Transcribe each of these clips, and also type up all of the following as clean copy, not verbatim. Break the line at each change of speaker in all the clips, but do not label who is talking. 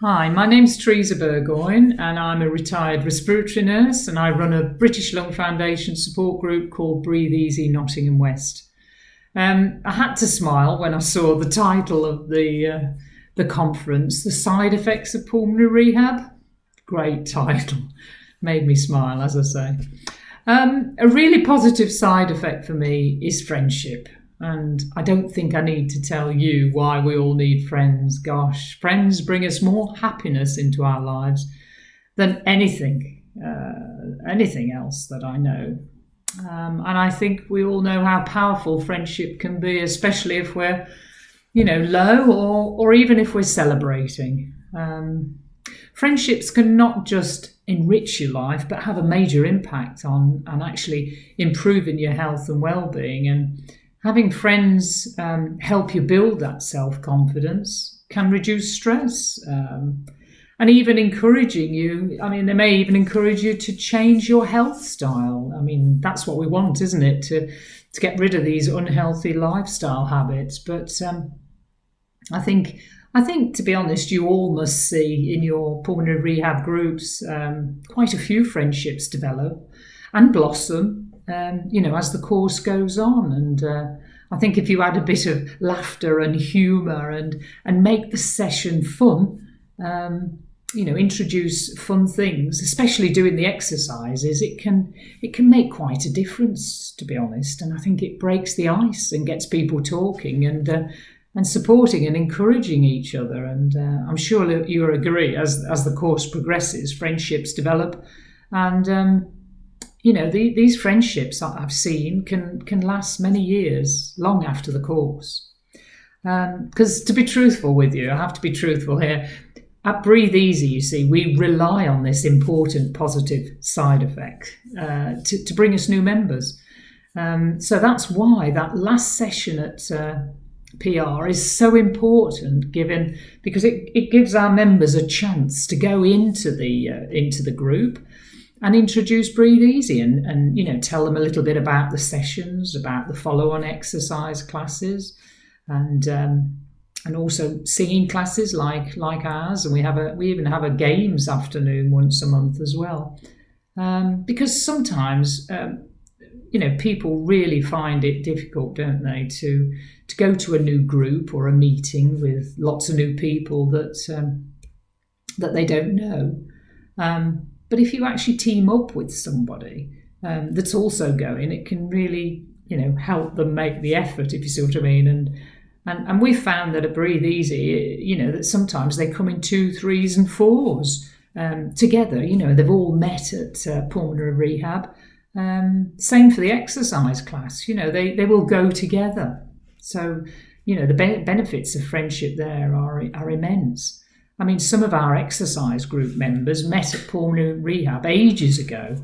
Hi, my name's Teresa Burgoyne and I'm a retired respiratory nurse and I run a British Lung Foundation support group called Breathe Easy Nottingham West. I had to smile when I saw the title of the conference, The Side Effects of Pulmonary Rehab. Great title. Made me smile, as I say. A really positive side effect for me is friendship. And I don't think I need to tell you why we all need friends. Gosh, friends bring us more happiness into our lives than anything else that I know. And I think we all know how powerful friendship can be, especially if we're, low or even if we're celebrating. Friendships can not just enrich your life, but have a major impact on and actually improving your health and well-being. And having friends help you build that self-confidence, can reduce stress, and even encouraging you. I mean, they may even encourage you to change your health style. I mean, that's what we want, isn't it? To get rid of these unhealthy lifestyle habits. But I think, to be honest, you all must see in your pulmonary rehab groups quite a few friendships develop and blossom, as the course goes on. And I think if you add a bit of laughter and humour and make the session fun, introduce fun things, especially doing the exercises, it can make quite a difference, to be honest. And I think it breaks the ice and gets people talking and supporting and encouraging each other. And I'm sure you'll agree, as the course progresses, friendships develop. And these friendships that I've seen can last many years, long after the course. Because to be truthful with you, I have to be truthful here. At Breathe Easy, you see, we rely on this important positive side effect to bring us new members. So that's why that last session at PR is so important, because it gives our members a chance to go into the group and introduce Breathe Easy and tell them a little bit about the sessions, about the follow-on exercise classes, and also singing classes like ours. And we even have a games afternoon once a month as well, because sometimes people really find it difficult, don't they, to go to a new group or a meeting with lots of new people that they don't know. But if you actually team up with somebody that's also going, it can really, help them make the effort, if you see what I mean. And we've found that at Breathe Easy, that sometimes they come in 2, 3s and 4s together. They've all met at Pulmonary Rehab. Same for the exercise class. They will go together. So, the benefits of friendship there are immense. I mean, some of our exercise group members met at Pulmonary Rehab ages ago,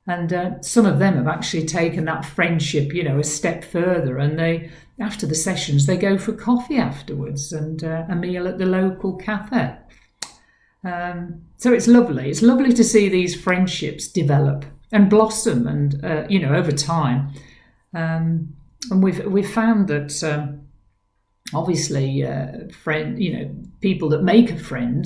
and some of them have actually taken that friendship, a step further. And after the sessions, they go for coffee afterwards and a meal at the local cafe. So it's lovely. It's lovely to see these friendships develop and blossom, and over time. And we've found that. Obviously, people that make a friend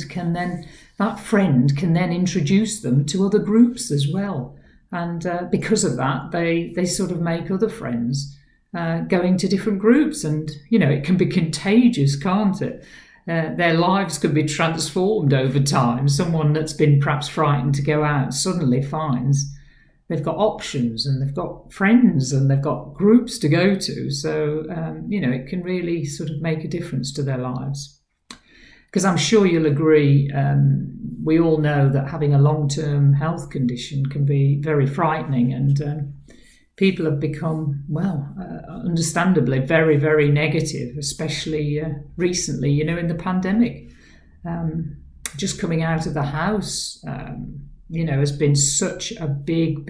that friend can then introduce them to other groups as well. And because of that, they sort of make other friends going to different groups. And, it can be contagious, can't it? Their lives could be transformed over time. Someone that's been perhaps frightened to go out suddenly finds they've got options and they've got friends and they've got groups to go to. So, it can really sort of make a difference to their lives. Because I'm sure you'll agree, we all know that having a long-term health condition can be very frightening, and people have become, understandably, very, very negative, especially recently, in the pandemic. Just coming out of the house, has been such a big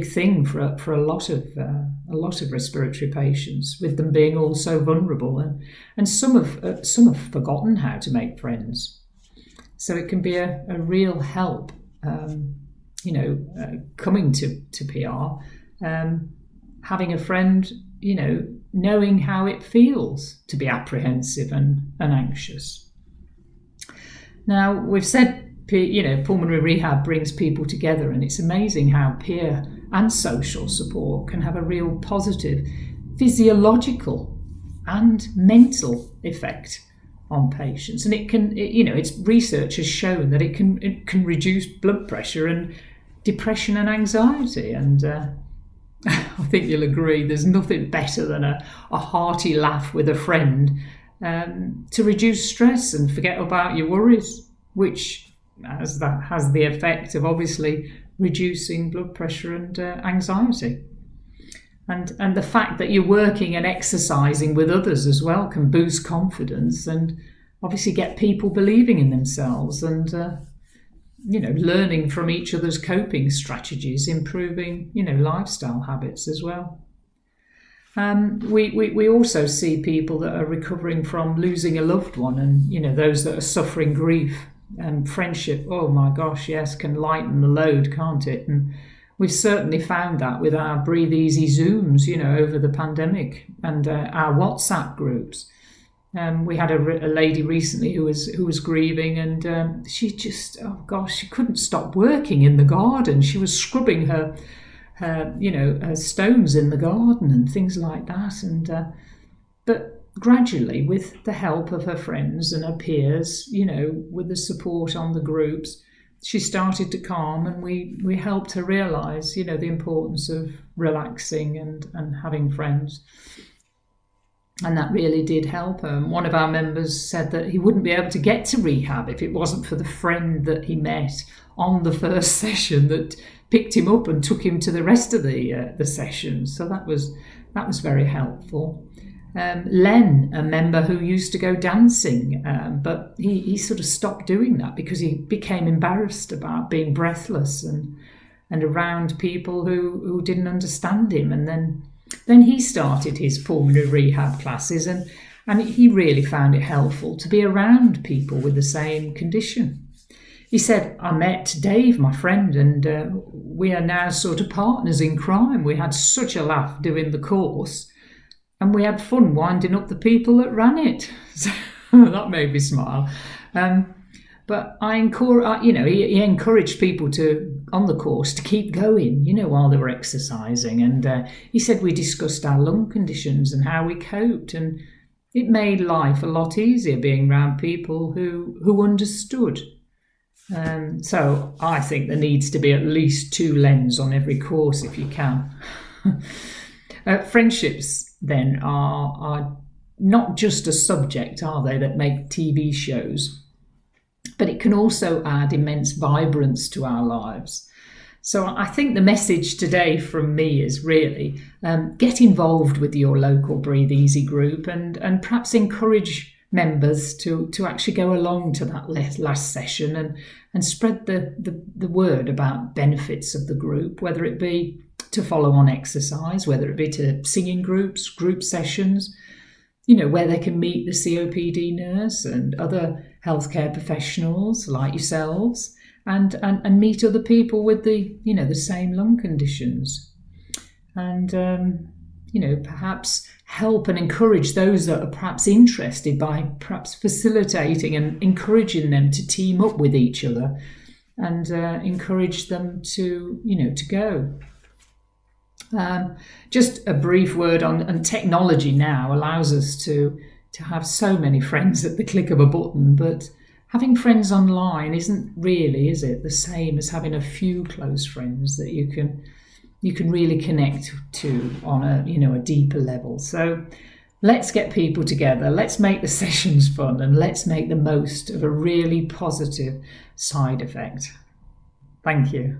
thing for a lot of respiratory patients, with them being all so vulnerable, and some have forgotten how to make friends. So it can be a real help, coming to PR, having a friend, knowing how it feels to be apprehensive and anxious. Now, we've said, pulmonary rehab brings people together, and it's amazing how peer and social support can have a real positive physiological and mental effect on patients. And its research has shown that it can reduce blood pressure and depression and anxiety. And I think you'll agree there's nothing better than a hearty laugh with a friend to reduce stress and forget about your worries, which has the effect of obviously reducing blood pressure and anxiety. And the fact that you're working and exercising with others as well can boost confidence and obviously get people believing in themselves and, learning from each other's coping strategies, improving, lifestyle habits as well. We also see people that are recovering from losing a loved one and, those that are suffering grief. And friendship, oh my gosh, yes, can lighten the load, can't it? And we've certainly found that with our Breathe Easy Zooms, over the pandemic and our WhatsApp groups. We had a lady recently who was grieving, and she just, she couldn't stop working in the garden. She was scrubbing her stones in the garden and things like that. And but gradually, with the help of her friends and her peers, with the support on the groups, she started to calm, and we helped her realise, the importance of relaxing and having friends. And that really did help her. And one of our members said that he wouldn't be able to get to rehab if it wasn't for the friend that he met on the first session that picked him up and took him to the rest of the sessions. So that was very helpful. Len, a member who used to go dancing, but he sort of stopped doing that because he became embarrassed about being breathless and around people who didn't understand him. And then he started his pulmonary rehab classes, and he really found it helpful to be around people with the same condition. He said, I met Dave, my friend, and we are now sort of partners in crime. We had such a laugh doing the course. And we had fun winding up the people that ran it. So that made me smile. But he encouraged people on the course to keep going, while they were exercising. And he said we discussed our lung conditions and how we coped. And it made life a lot easier being around people who understood. So I think there needs to be at least 2 Lens on every course if you can. Friendships then are not just a subject, are they, that make TV shows, but it can also add immense vibrance to our lives. So I think the message today from me is really get involved with your local Breathe Easy group and perhaps encourage members to actually go along to that last session and spread the word about benefits of the group, whether it be to follow on exercise, whether it be to singing groups, group sessions, where they can meet the COPD nurse and other healthcare professionals like yourselves and meet other people with the same lung conditions. And, perhaps help and encourage those that are perhaps interested by perhaps facilitating and encouraging them to team up with each other and encourage them to go. Just a brief word on technology now allows us to have so many friends at the click of a button, but having friends online isn't really, is it, the same as having a few close friends that you can really connect to on a deeper level. So let's get people together, let's make the sessions fun, and let's make the most of a really positive side effect. Thank you.